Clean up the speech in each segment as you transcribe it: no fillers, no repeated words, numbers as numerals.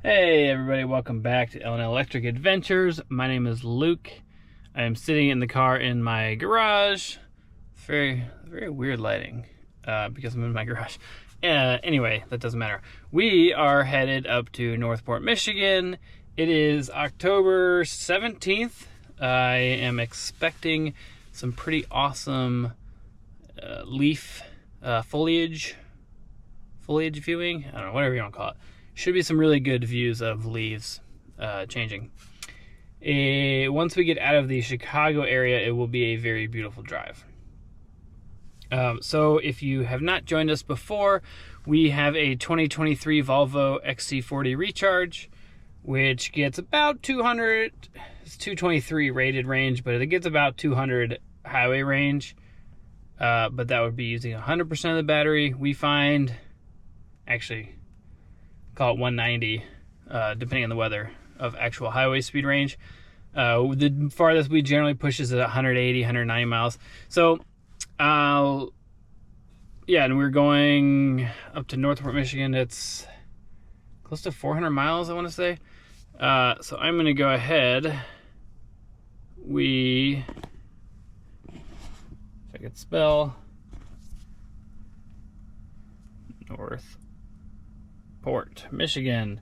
Hey everybody, welcome back to Ellen Electric Adventures. My name is Luke. I am sitting in the car in my garage. Very weird lighting because I'm in my garage. Anyway, that doesn't matter. We are headed up to Northport, Michigan. It is October 17th. I am expecting some pretty awesome leaf foliage viewing. I don't know, whatever you want to call it. Should be some really good views of leaves changing. Once we get out of the Chicago area, it will be a very beautiful drive. So if you have not joined us before, we have a 2023 Volvo XC40 Recharge, which gets about 200, it's 223 rated range, but it gets about 200 highway range. But that would be using 100% of the battery. We find, actually, call it 190, depending on the weather, of actual highway speed range. The farthest we generally push is at 180, 190 miles. So, yeah, and we're going up to Northport, Michigan. It's close to 400 miles, I want to say. So I'm going to go ahead. If I could spell Northport, Michigan.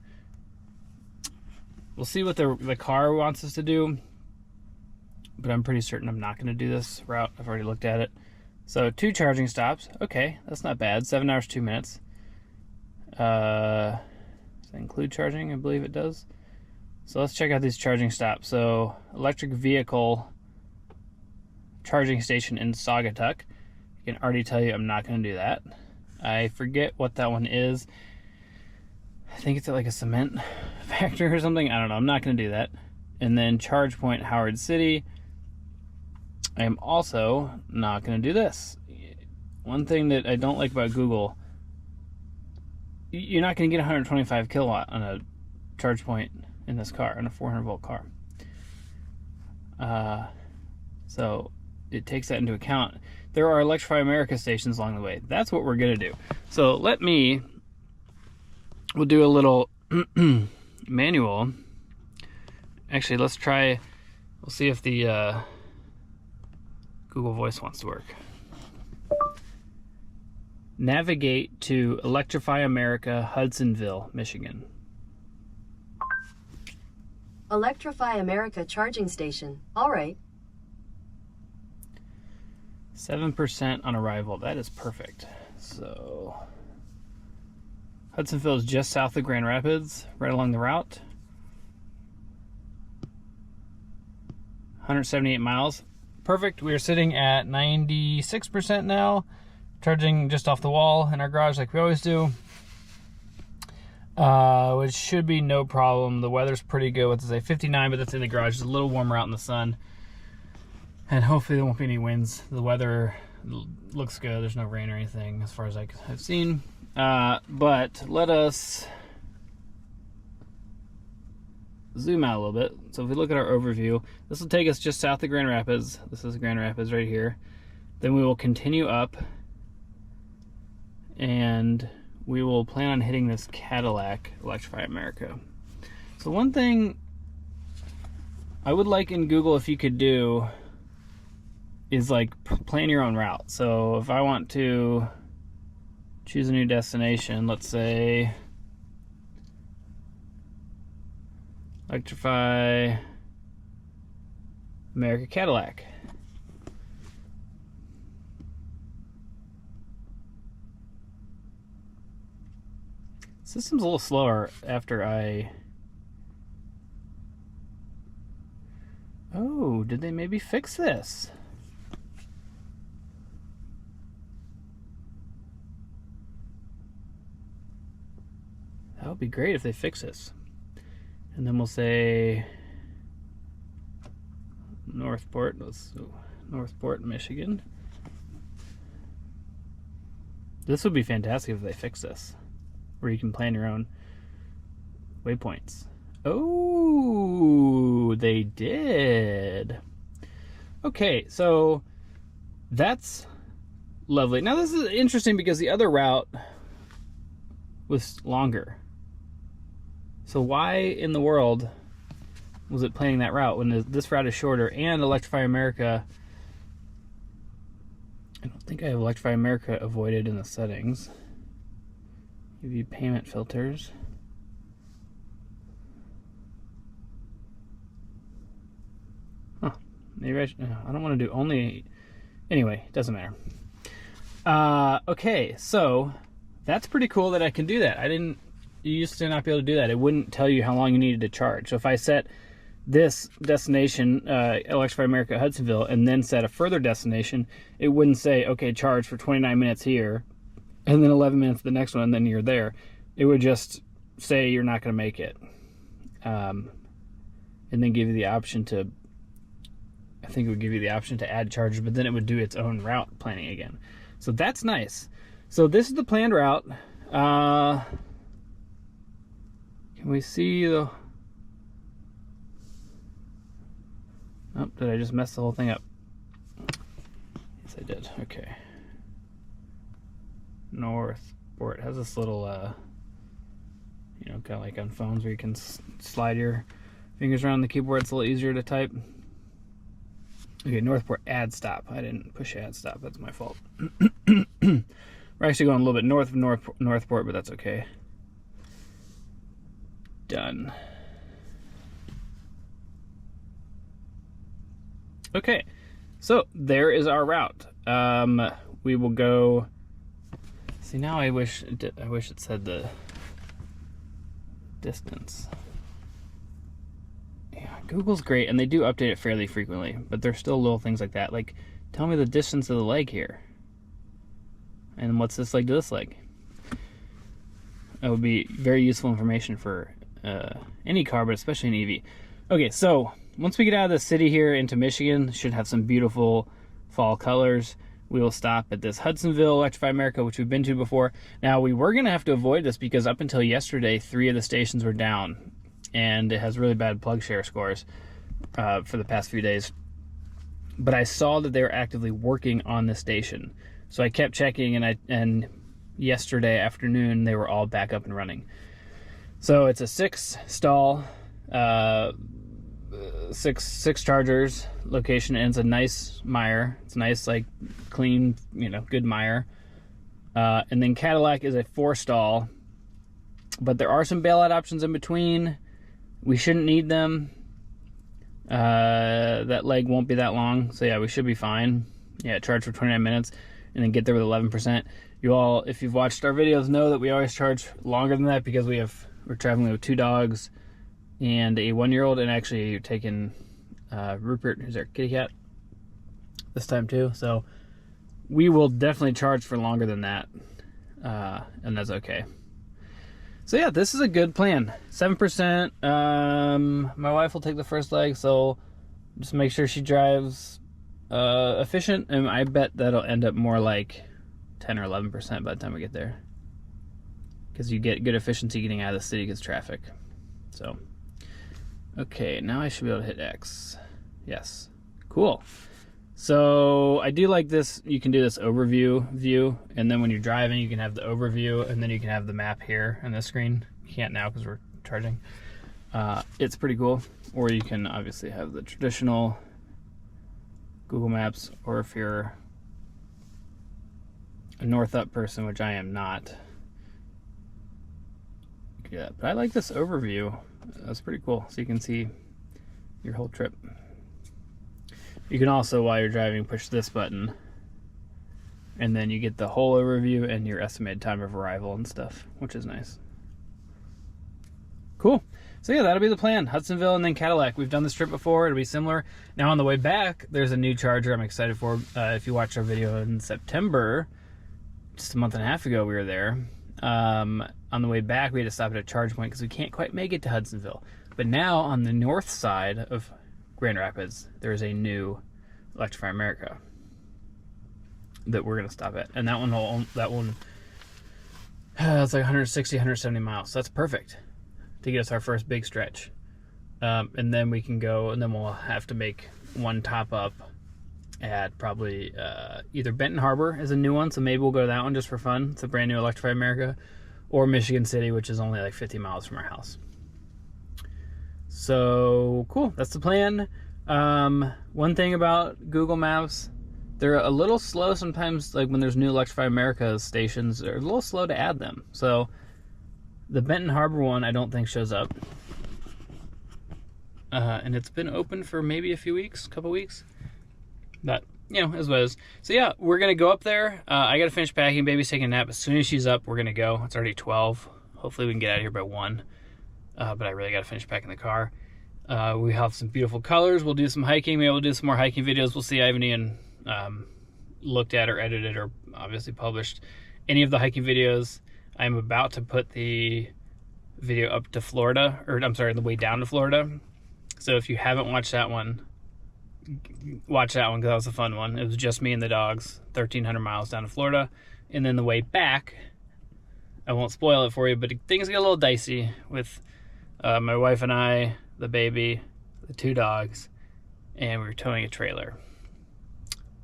We'll see what the car wants us to do, but I'm pretty certain I'm not going to do this route. I've already looked at it. So 2 charging stops. Okay, that's not bad. 7 hours, 2 minutes. Does that include charging? I believe it does. So let's check out these charging stops. So electric vehicle charging station in Saugatuck. I can already tell you I'm not going to do that. I forget what that one is. I think it's at like a cement factory or something. I don't know. I'm not going to do that. And then ChargePoint Howard City. I am also not going to do this. One thing that I don't like about Google, you're not going to get 125 kilowatt on a ChargePoint in this car, on a 400 volt car. So it takes that into account. There are Electrify America stations along the way. That's what we're going to do. So we'll do a little manual. Actually, we'll see if the Google Voice wants to work. Navigate to Electrify America, Hudsonville, Michigan. Electrify America charging station. All right. 7% on arrival. That is perfect. So Hudsonville is just south of Grand Rapids, right along the route. 178 miles. Perfect. We are sitting at 96% now, charging just off the wall in our garage like we always do, which should be no problem. The weather's pretty good. What's it say? 59, but that's in the garage. It's a little warmer out in the sun, and hopefully there won't be any winds. The weather looks good. There's no rain or anything as far as I've seen. But let us zoom out a little bit. So if we look at our overview, this will take us just south of Grand Rapids. This is Grand Rapids right here. Then we will continue up, and we will plan on hitting this Cadillac Electrify America. So one thing I would like in Google, if you could do, is like plan your own route. So if I want to choose a new destination, let's say Electrify America Cadillac. System's a little slower after Oh, did they maybe fix this? That would be great if they fix this. And then we'll say Northport. Northport, Michigan. This would be fantastic if they fix this, where you can plan your own waypoints. Oh, they did. Okay, so that's lovely. Now this is interesting because the other route was longer. So why in the world was it planning that route when this route is shorter? And Electrify America, I don't think I have Electrify America avoided in the settings. EV payment filters. Huh. Maybe I don't want to do only... Anyway, doesn't matter. Okay, so that's pretty cool that I can do that. You used to not be able to do that. It wouldn't tell you how long you needed to charge. So if I set this destination, Electrify America Hudsonville, and then set a further destination, it wouldn't say, okay, charge for 29 minutes here, and then 11 minutes the next one, and then you're there. It would just say you're not going to make it. And then give you the option to, I think it would give you the option to add charges, but then it would do its own route planning again. So that's nice. So this is the planned route. Can we see the... Oh, did I just mess the whole thing up? Yes, I did. Okay. Northport has this little, you know, kind of like on phones where you can slide your fingers around the keyboard. It's a little easier to type. Okay, Northport add stop. I didn't push add stop. That's my fault. We're actually going a little bit north of Northport, but that's okay. Done. Okay, so there is our route. We will go. See, now I wish it said the distance. Yeah, Google's great, and they do update it fairly frequently, but there's still little things like that. Like, tell me the distance of the leg here, and what's this leg to this leg. That would be very useful information for any car, but especially an EV. Okay, so once we get out of the city here into Michigan, should have some beautiful fall colors. We will stop at this Hudsonville Electrify America, which we've been to before. Now, we were going to have to avoid this because up until yesterday, 3 of the stations were down, and it has really bad plug share scores for the past few days. But I saw that they were actively working on the station, so I kept checking, and yesterday afternoon they were all back up and running. So it's a 6-stall, 6 chargers location, and it's a nice mire. It's nice, like, clean, you know, good mire. And then Cadillac is a 4-stall, but there are some bailout options in between. We shouldn't need them. That leg won't be that long, so yeah, we should be fine. Yeah, charge for 29 minutes and then get there with 11%. You all, if you've watched our videos, know that we always charge longer than that because we're traveling with 2 dogs and a 1-year-old, and actually you're taking Rupert, who's our kitty cat, this time too. So we will definitely charge for longer than that, and that's okay. So yeah, this is a good plan. 7%. My wife will take the first leg, so just make sure she drives efficient, and I bet that'll end up more like 10 or 11% by the time we get there, because you get good efficiency getting out of the city because traffic. So okay, now I should be able to hit X. Yes, cool. So I do like this. You can do this overview view, and then when you're driving, you can have the overview, and then you can have the map here on this screen. You can't now because we're charging. It's pretty cool. Or you can obviously have the traditional Google Maps, or if you're a North Up person, which I am not, you can do that. But I like this overview. That's pretty cool. So you can see your whole trip. You can also, while you're driving, push this button, and then you get the whole overview and your estimated time of arrival and stuff, which is nice. Cool. So yeah, that'll be the plan. Hudsonville and then Cadillac. We've done this trip before. It'll be similar. Now on the way back, there's a new charger I'm excited for. If you watched our video in September, just a month and a half ago, we were there. On the way back, we had to stop at a charge point because we can't quite make it to Hudsonville. But now on the north side of Grand Rapids, there's a new Electrify America that we're gonna stop at, and that one it's like 160, 170 miles. So that's perfect to get us our first big stretch, and then we can go, and then we'll have to make one top up at probably either Benton Harbor is a new one, so maybe we'll go to that one just for fun. It's a brand new Electrify America, or Michigan City, which is only like 50 miles from our house. So cool, that's the plan. One thing about Google Maps, they're a little slow sometimes, like when there's new Electrify America stations, they're a little slow to add them. So the Benton Harbor one I don't think shows up. And it's been open for maybe a couple weeks. But, you know, as was. So yeah, we're going to go up there. I got to finish packing. Baby's taking a nap. As soon as she's up, we're going to go. It's already 12. Hopefully we can get out of here by 1. But I really got to finish packing the car. We have some beautiful colors. We'll do some hiking. Maybe we'll do some more hiking videos. We'll see. I haven't even looked at or edited or obviously published any of the hiking videos. I'm about to put the video up to Florida, or I'm sorry, the way down to Florida. So if you haven't watched that one, watch that one because that was a fun one. It was just me and the dogs, 1,300 miles down to Florida. And then the way back, I won't spoil it for you, but things get a little dicey with my wife and I, the baby, the 2 dogs, and we were towing a trailer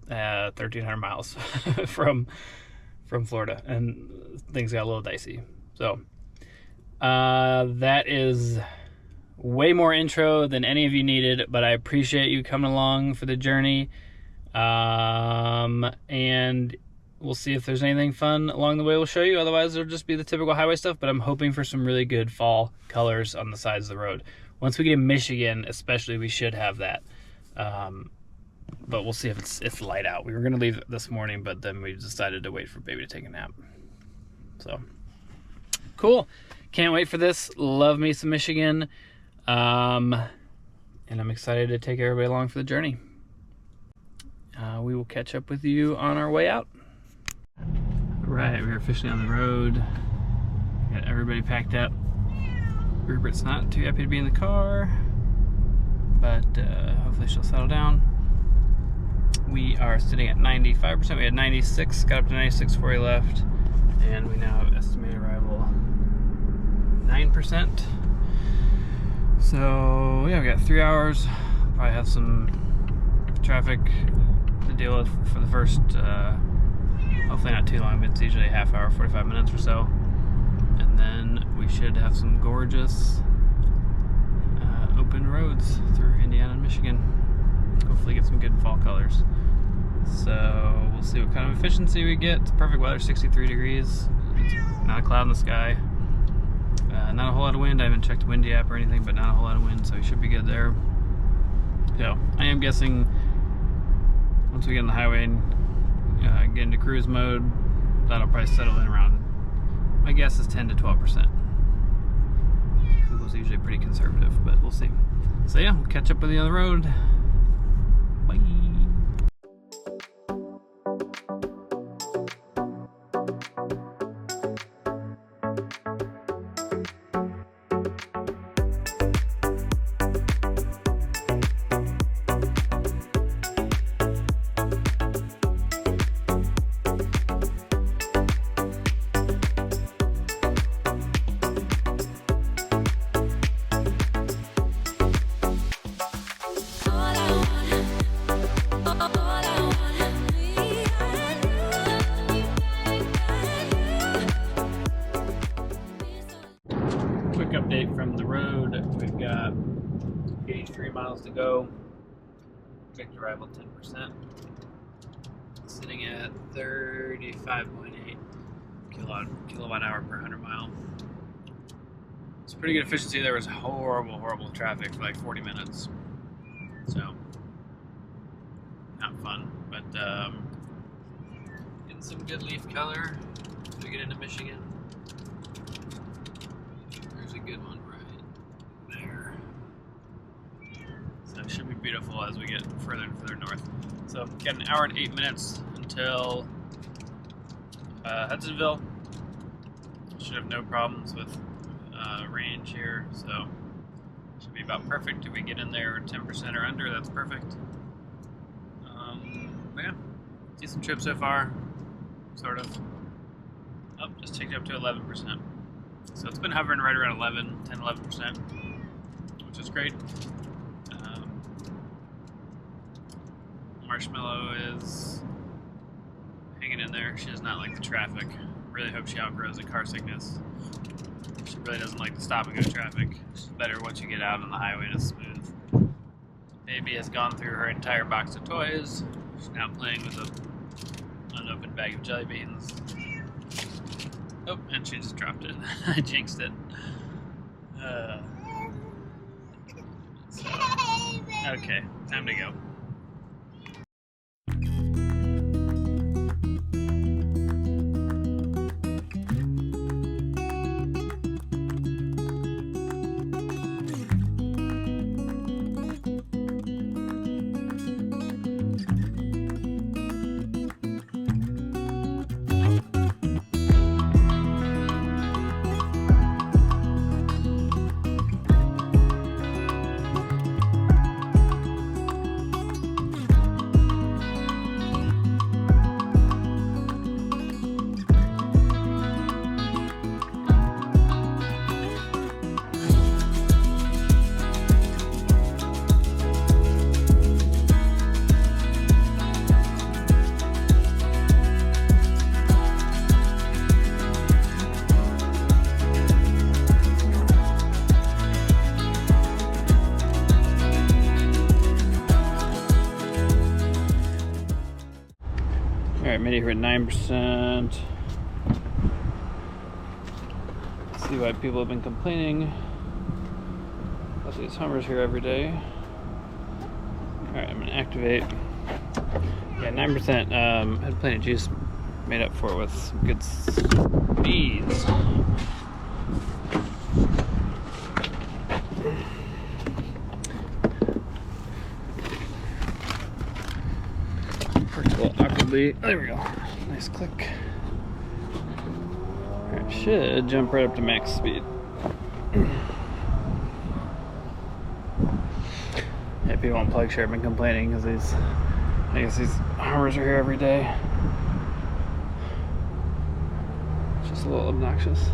1,300 miles from Florida, and things got a little dicey. So that is way more intro than any of you needed, but I appreciate you coming along for the journey. And we'll see if there's anything fun along the way we'll show you. Otherwise, it'll just be the typical highway stuff, but I'm hoping for some really good fall colors on the sides of the road. Once we get in Michigan, especially, we should have that. But we'll see if it's light out. We were going to leave this morning, but then we decided to wait for baby to take a nap. So, cool. Can't wait for this. Love me some Michigan. And I'm excited to take everybody along for the journey. We will catch up with you on our way out. Right, we're officially on the road. Got everybody packed up. Rupert's not too happy to be in the car, but hopefully she'll settle down. We are sitting at 95%. We had 96, got up to 96 before we left, and we now have estimated arrival 9%. So yeah, we got 3 hours. Probably have some traffic to deal with for the first, hopefully not too long, but it's usually a half hour, 45 minutes or so. And then we should have some gorgeous open roads through Indiana and Michigan. Hopefully get some good fall colors. So we'll see what kind of efficiency we get. It's perfect weather, 63 degrees. It's not a cloud in the sky. Not a whole lot of wind. I haven't checked the windy app or anything, but not a whole lot of wind, so we should be good there. So I am guessing once we get on the highway and get into cruise mode, that'll probably settle in around, my guess is 10 to 12%. Google's usually pretty conservative, but we'll see. So yeah, we'll catch up with you on the road. Bye. Quick update from the road. We've got 83 miles to go. Projected arrival 10%. Sitting at 35.8 kilowatt hour per 100 mile. It's pretty good efficiency. There was horrible traffic for like 40 minutes. So, not fun. But getting some good leaf color as we get into Michigan. There's a good one right there. So it should be beautiful as we get further and further north. So got an hour and 8 minutes until Hudsonville. Should have no problems with range here, so should be about perfect. If we get in there 10% or under, that's perfect. Yeah, decent trip so far, sort of. Oh, just ticked up to 11%. So it's been hovering right around 10-11%, which is great. Marshmallow is hanging in there. She does not like the traffic. Really hope she outgrows the car sickness. She really doesn't like the stop and go traffic. She's better once you get out on the highway to smooth. Baby has gone through her entire box of toys. She's now playing with an unopened bag of jelly beans. Oh, and she just dropped it. I jinxed it. Okay, time to go. Alright, made it here at 9%. Let's see why people have been complaining. Let's see, these Hummers here every day. Alright, I'm gonna activate. Yeah, 9%. Had plenty of juice, made up for it with some good speeds. Worked a little awkwardly. There we go. Nice click. Alright, should jump right up to max speed. Yeah, people on plug share have been complaining because I guess these Hummers are here every day. It's just a little obnoxious.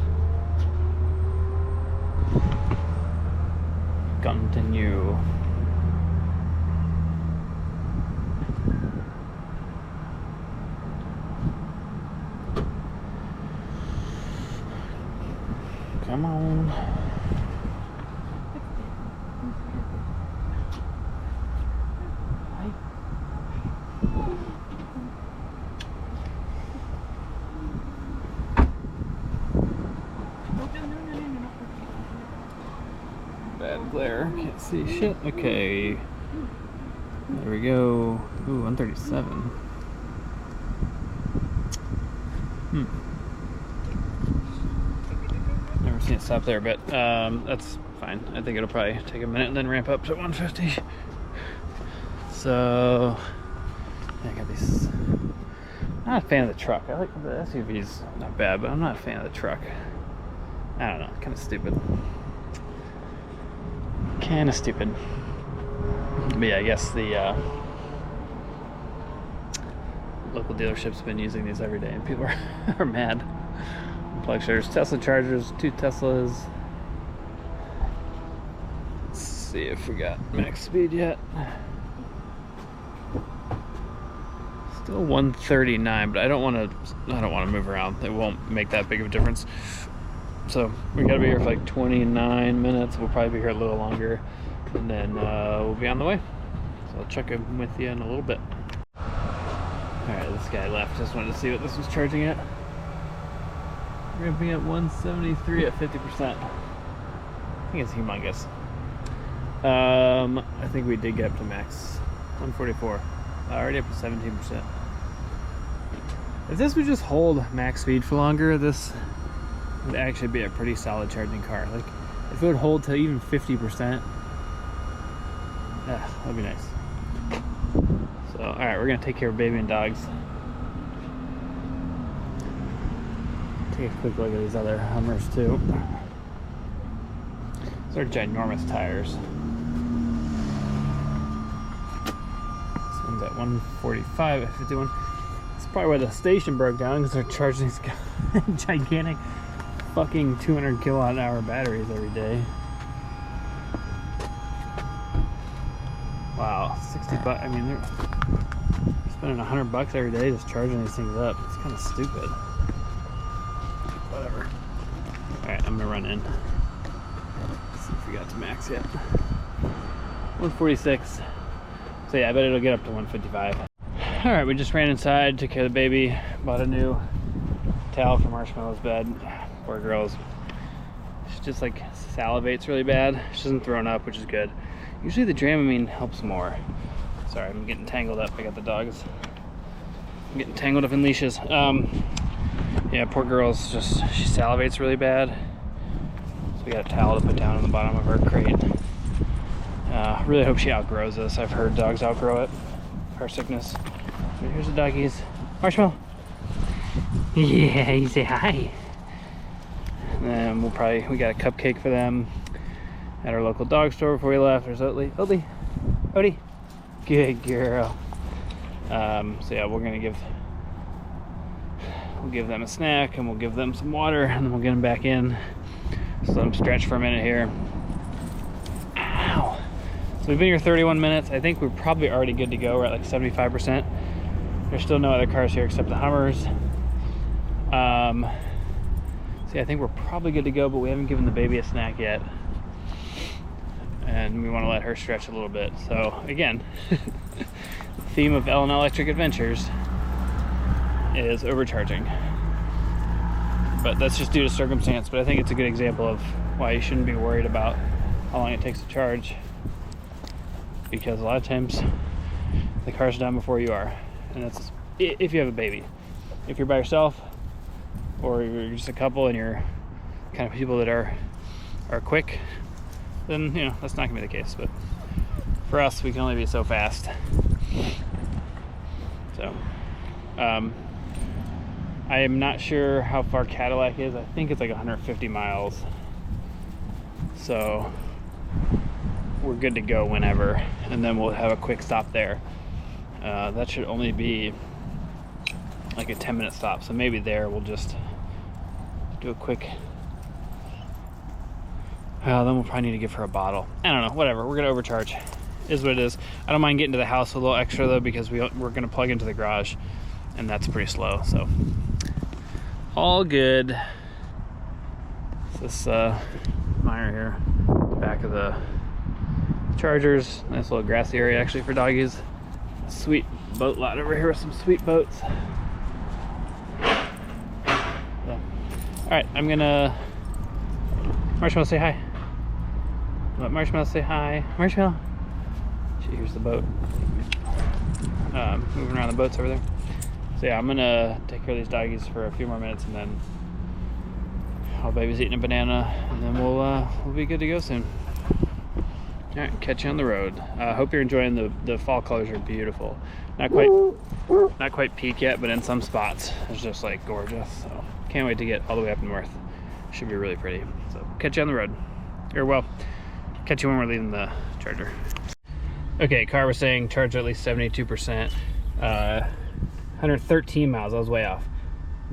Continue. Come on. Bad glare, can't see shit. Okay. There we go. Ooh, 137. Never seen it stop there, but that's fine. I think it'll probably take a minute and then ramp up to 150. So, yeah, I got these. Not a fan of the truck. I like the SUVs, not bad, but I'm not a fan of the truck. I don't know, kind of stupid. Kind of stupid. But yeah, I guess the local dealerships have been using these every day, and people are mad. Plug shares, Tesla chargers, 2 Teslas. Let's see if we got max speed yet. Still 139, but I don't want to move around. It won't make that big of a difference. So we gotta be here for like 29 minutes. We'll probably be here a little longer, and then we'll be on the way. So I'll check in with you in a little bit. Alright, this guy left. Just wanted to see what this was charging at. Ramping at 173 at 50%. I think it's humongous. I think we did get up to max. 144. Already up to 17%. If this would just hold max speed for longer, this would actually be a pretty solid charging car. Like, if it would hold to even 50%, that'd be nice. So, alright, we're gonna take care of baby and dogs. Take a quick look at these other Hummers too. These are ginormous tires. This one's at 145 at 51. That's probably why the station broke down, because they're charging these gigantic fucking 200 kilowatt hour batteries every day. Wow, 60 bucks. I mean, they're spending $100 every day just charging these things up. It's kind of stupid. Whatever. Alright, I'm I'm gonna run in. Let's see if we got to max yet. 146. So yeah, I bet it'll get up to 155. All right, we just ran inside, took care of the baby, bought a new towel for Marshmallow's bed. Poor girl's, she just like salivates really bad. She doesn't throw up, which is good. Usually the Dramamine helps more. Sorry, I'm getting tangled up. I got the dogs. I'm getting tangled up in leashes. Yeah, poor girl's just, she salivates really bad. So we got a towel to put down on the bottom of her crate. Really hope she outgrows this. I've heard dogs outgrow it. Car sickness. So here's the doggies. Marshmallow. Yeah, you say hi. And then we got a cupcake for them at our local dog store before we left. There's Oatly. Odie. Good girl. So yeah, we'll give them a snack and we'll give them some water and then we'll get them back in. So let them stretch for a minute here. Ow. So we've been here 31 minutes. I think we're probably already good to go. We're at like 75%. There's still no other cars here except the Hummers. So yeah, I think we're probably good to go, but we haven't given the baby a snack yet. And we want to let her stretch a little bit. So again, the theme of Ellen Electric Adventures is overcharging. But that's just due to circumstance, but I think it's a good example of why you shouldn't be worried about how long it takes to charge, because a lot of times the car's done before you are, and that's if you have a baby. If you're by yourself or you're just a couple and you're kind of people that are quick, then you know that's not gonna be the case. But for us, we can only be so fast. So I am not sure how far Cadillac is. I think it's like 150 miles. So we're good to go whenever, and then we'll have a quick stop there. That should only be like a 10-minute stop. So maybe there we'll just do a quick. Then we'll probably need to give her a bottle. I don't know, whatever. We're gonna overcharge. Is what it is. I don't mind getting to the house a little extra though, because we're gonna plug into the garage, and that's pretty slow. So all good. This mire here, back of the Chargers. Nice little grassy area actually for doggies. Sweet boat lot over here with some sweet boats. So, all right, I'm gonna. Marshmallow, say hi. Let Marshmallow say hi. Marshmallow. She hears the boat. Moving around the boats over there. So yeah, I'm gonna take care of these doggies for a few more minutes, and then our baby's eating a banana, and then we'll be good to go soon. All right, catch you on the road. Hope you're enjoying the fall colors. Are beautiful. Not quite peak yet, but in some spots it's just like gorgeous. So can't wait to get all the way up north. Should be really pretty. So catch you on the road, or well, catch you when we're leaving the Charger. Okay, car was saying charge at least 72%. 113 miles. I was way off.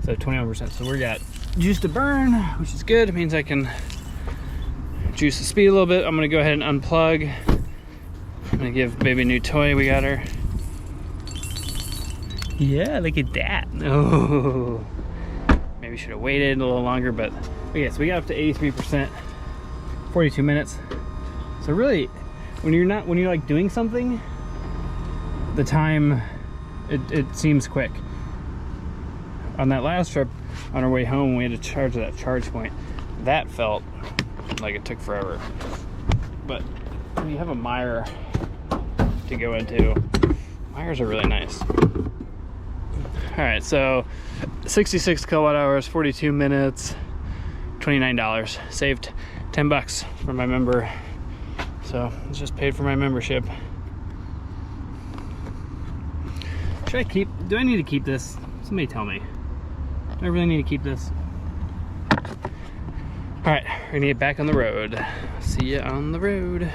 So 21%. So we got juice to burn, which is good. It means I can juice the speed a little bit. I'm gonna go ahead and unplug. I'm gonna give baby a new toy we got her. Yeah, look at that. Oh, maybe should have waited a little longer, but okay, so we got up to 83%, 42 minutes. So really, when you're like doing something, the time, it seems quick. On that last trip, on our way home, we had to charge at that charge point. That felt like it took forever. But when you have a mire to go into, mires are really nice. All right, so 66 kilowatt hours, 42 minutes, $29. Saved 10 bucks for my member. So it's just paid for my membership. Do I need to keep this? Somebody tell me. Do I really need to keep this? All right, we're gonna get back on the road. See you on the road.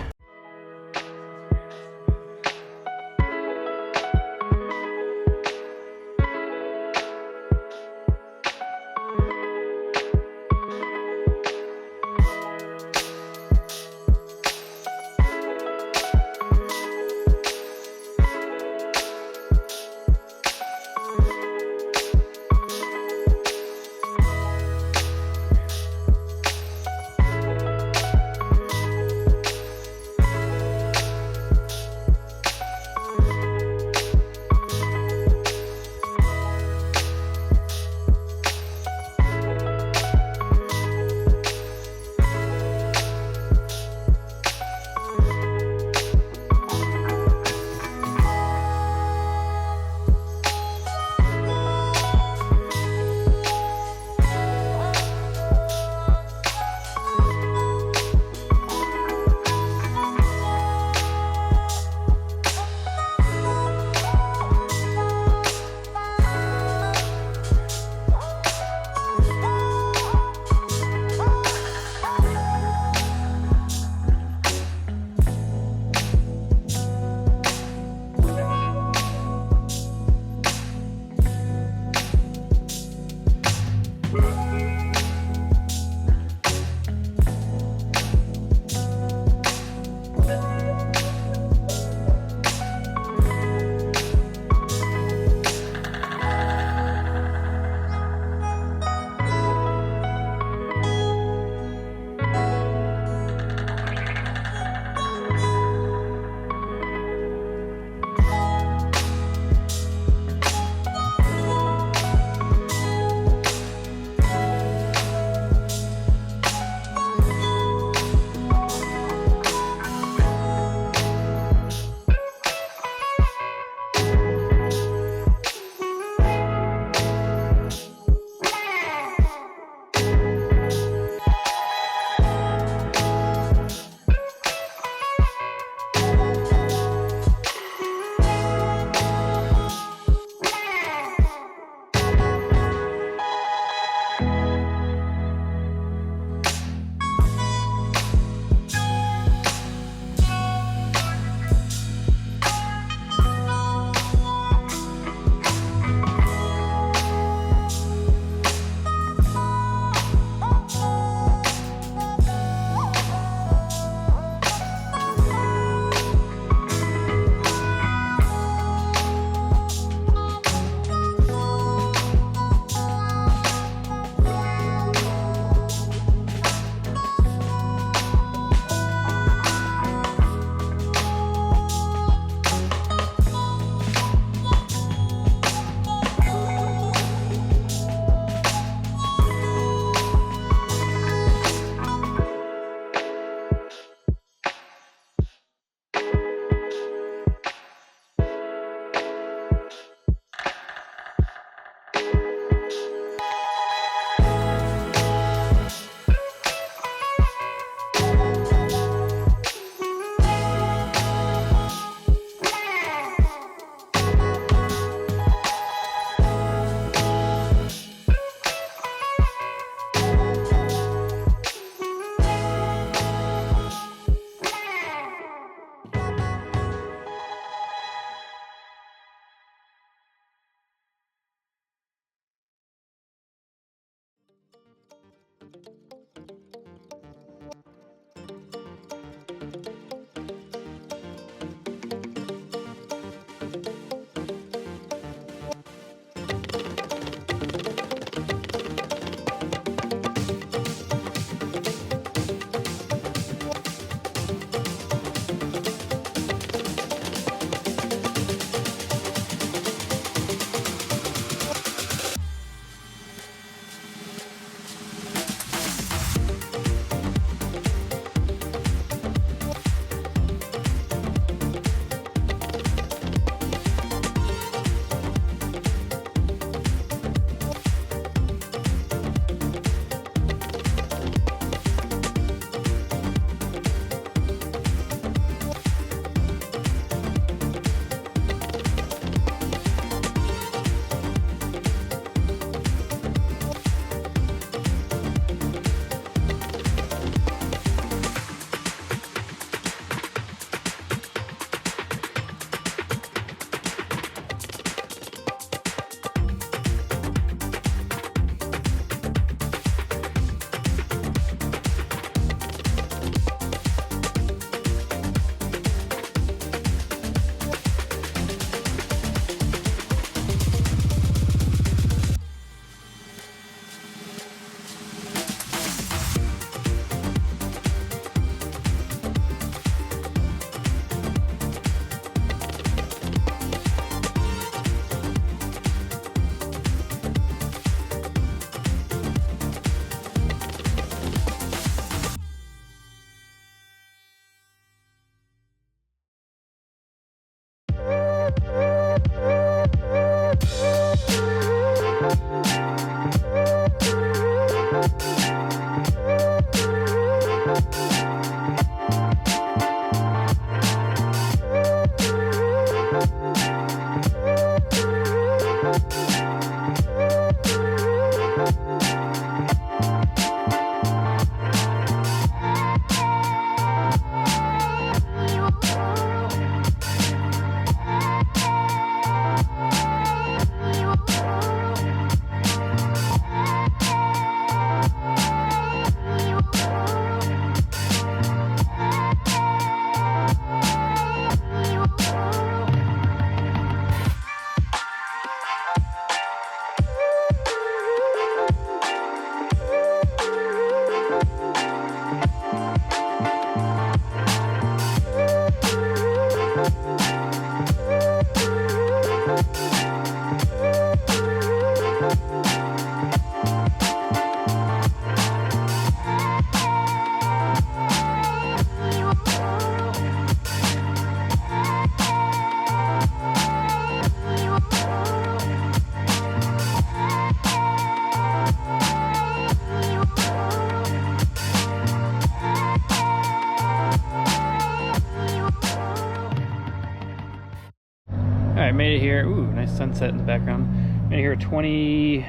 right, made it here. Ooh, nice sunset in the background. Made it here 22%,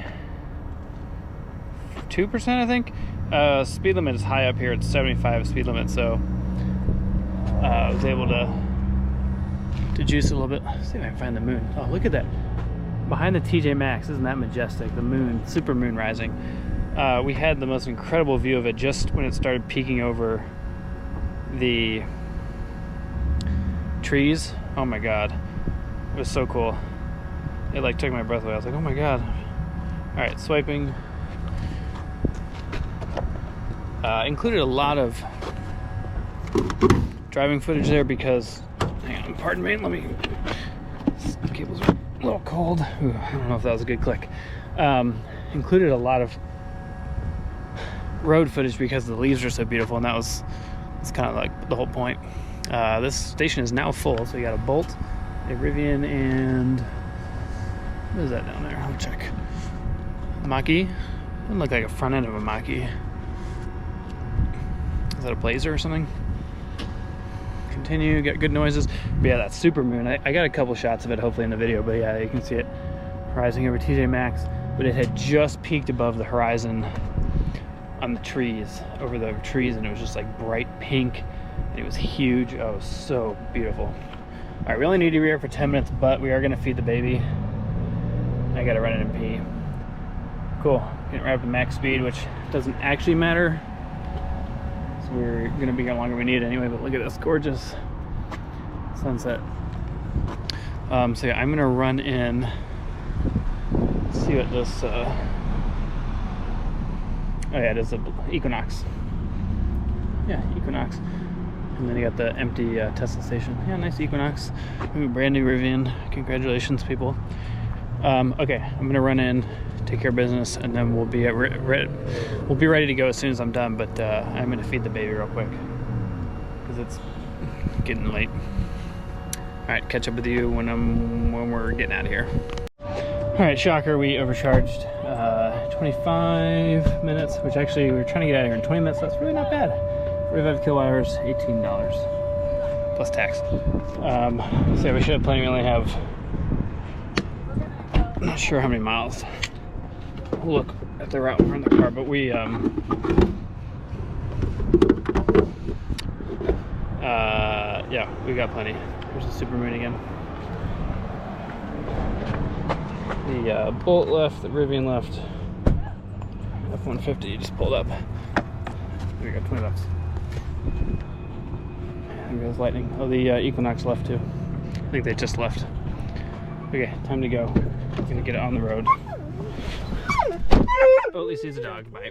I think. Speed limit is high up here. It's 75 speed limit, so I was able to juice a little bit. Let's see if I can find the moon. Oh, look at that. Behind the TJ Maxx, isn't that majestic? The moon, super moon rising. We had the most incredible view of it just when it started peeking over the trees. Oh my god, it was so cool. It like took my breath away. I was like, oh my god. All right, swiping. Included a lot of driving footage there because, hang on, pardon me, let me, this cable's a little cold. Ooh, I don't know if that was a good click. Included a lot of road footage because the leaves are so beautiful, and it's kind of like the whole point. This station is now full, so we got a Bolt, a Rivian, and what is that down there? I'll check. Mach-E. Doesn't look like a front end of a Mach-E. Is that a Blazer or something? Continue, get good noises. But yeah, that super moon. I got a couple shots of it hopefully in the video, but yeah, you can see it rising over TJ Maxx, but it had just peaked above the horizon on the trees, over the trees, and it was just like bright pink, and it was huge. Oh, it was so beautiful. All right, we only need to be here for 10 minutes, but we are gonna feed the baby. I gotta run it and pee. Cool, getting right up to max speed, which doesn't actually matter. So we're gonna be here longer than we need anyway, but look at this gorgeous sunset. So yeah, I'm gonna run in, see what this, oh yeah, it is a Equinox. Yeah, Equinox. And then you got the empty Tesla station. Yeah, nice Equinox. Ooh, brand new Rivian. Congratulations, people. Okay, I'm gonna run in, take care of business, and then we'll be ready to go as soon as I'm done. But I'm gonna feed the baby real quick because it's getting late. All right, catch up with you when we're getting out of here. All right, shocker, we overcharged 25 minutes, which actually we were trying to get out of here in 20 minutes. So that's really not bad. 45 kilowatt hours, $18 plus tax. So we should have plenty. We only have, I'm not sure how many miles. We'll look at the route from the car, but we yeah, we got plenty. There's the super moon again. The Bolt left, the Rivian left. F-150 just pulled up. We got $20. There goes lightning. Oh, the Equinox left too. I think they just left. Okay, time to go. I'm gonna get it on the road. Oh, at least he's a dog. Bye.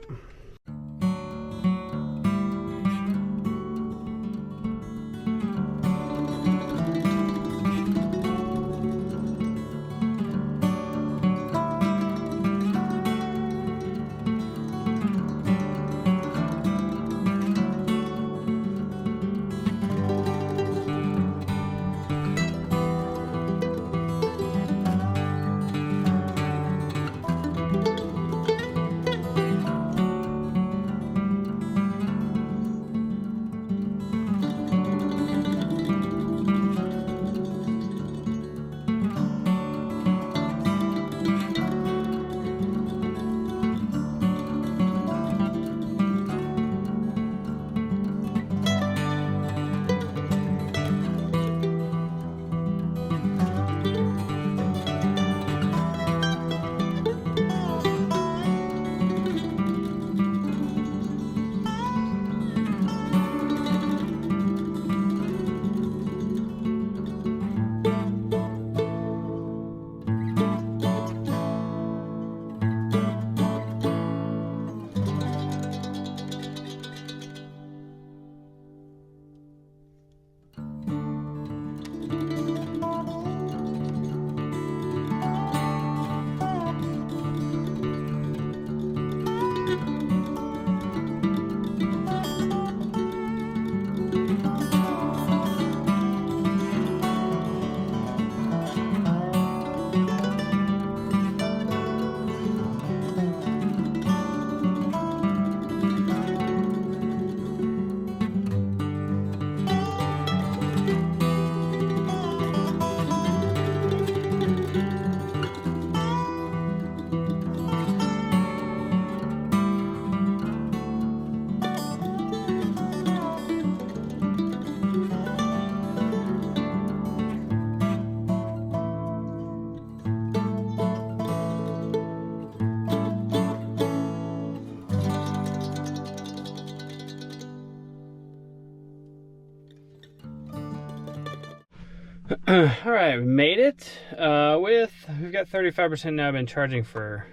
All right, we made it. We've got 35% now. I've been charging for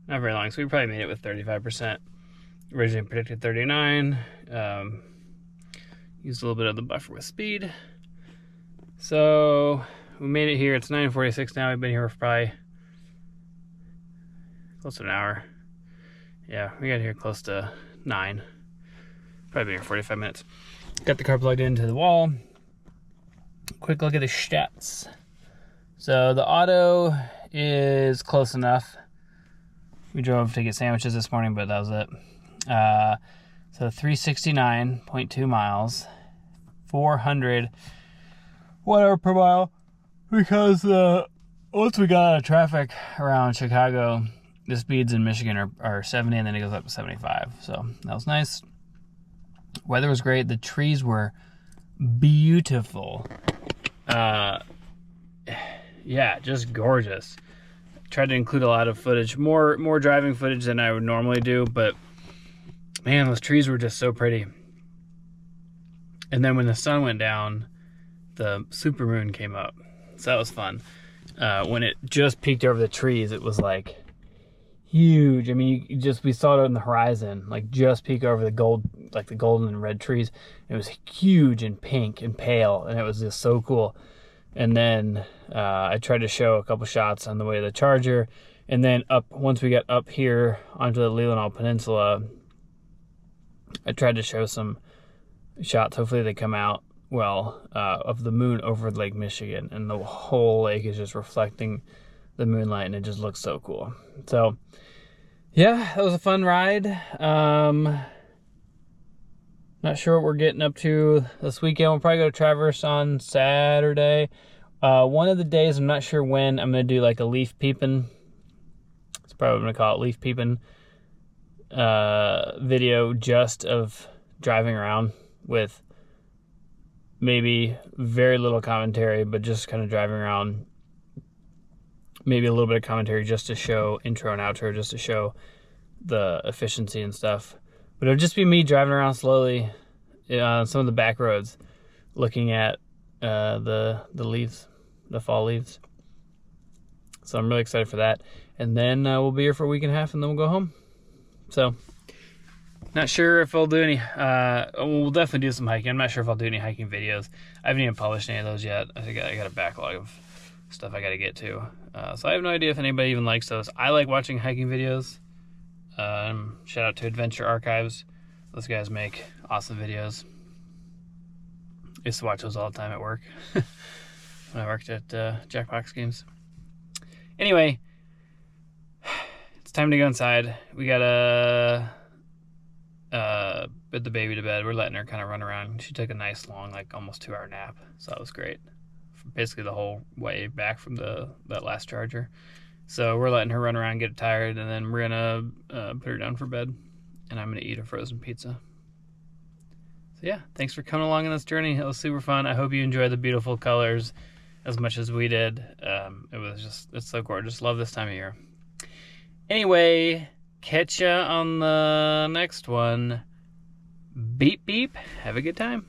not very long, so we probably made it with 35%. Originally predicted 39. Used a little bit of the buffer with speed. So we made it here. It's 9:46 now. We've been here for probably close to an hour. Yeah, we got here close to 9. Probably been here 45 minutes. Got the car plugged into the wall. Quick look at the stats. So the auto is close enough. We drove to get sandwiches this morning, but that was it. So 369.2 miles, 400 whatever per mile, because once we got out of traffic around Chicago, the speeds in Michigan are 70, and then it goes up to 75. So that was nice. Weather was great. The trees were beautiful. Yeah, just gorgeous. Tried to include a lot of footage, more driving footage than I would normally do, but man, those trees were just so pretty. And then when the sun went down, the supermoon came up, so that was fun. When it just peeked over the trees, it was like huge. I mean, we saw it on the horizon, like just peek over the golden and red trees. It was huge and pink and pale, and it was just so cool. And then I tried to show a couple shots on the way to the charger, and then once we got up here onto the Leelanau Peninsula, I tried to show some shots. Hopefully they come out well, of the moon over Lake Michigan, and the whole lake is just reflecting the moonlight, and it just looks so cool. So yeah, that was a fun ride. Not sure what we're getting up to this weekend. We'll probably go to Traverse on Saturday. One of the days, I'm not sure when, I'm going to do like a leaf peeping. That's probably what I'm going to call it, leaf peeping video, just of driving around with maybe very little commentary, but just kind of driving around. Maybe a little bit of commentary just to show intro and outro, just to show the efficiency and stuff. But it'll just be me driving around slowly on some of the back roads, looking at the leaves, the fall leaves. So I'm really excited for that. And then we'll be here for a week and a half, and then we'll go home. So not sure if I'll do any. We'll definitely do some hiking. I'm not sure if I'll do any hiking videos. I haven't even published any of those yet. I think I got a backlog of stuff I got to get to. So I have no idea if anybody even likes those. I like watching hiking videos. Shout out to Adventure Archives. Those guys make awesome videos. I used to watch those all the time at work when I worked at Jackbox Games. Anyway, it's time to go inside. We gotta put the baby to bed. We're letting her kind of run around. She took a nice long, like almost 2-hour nap, so that was great. Basically the whole way back from that last charger. So we're letting her run around, get tired, and then we're gonna put her down for bed, and I'm gonna eat a frozen pizza. So yeah, thanks for coming along on this journey. It was super fun. I hope you enjoyed the beautiful colors as much as we did. It's so gorgeous. Love this time of year. Anyway, catch ya on the next one. Beep beep. Have a good time.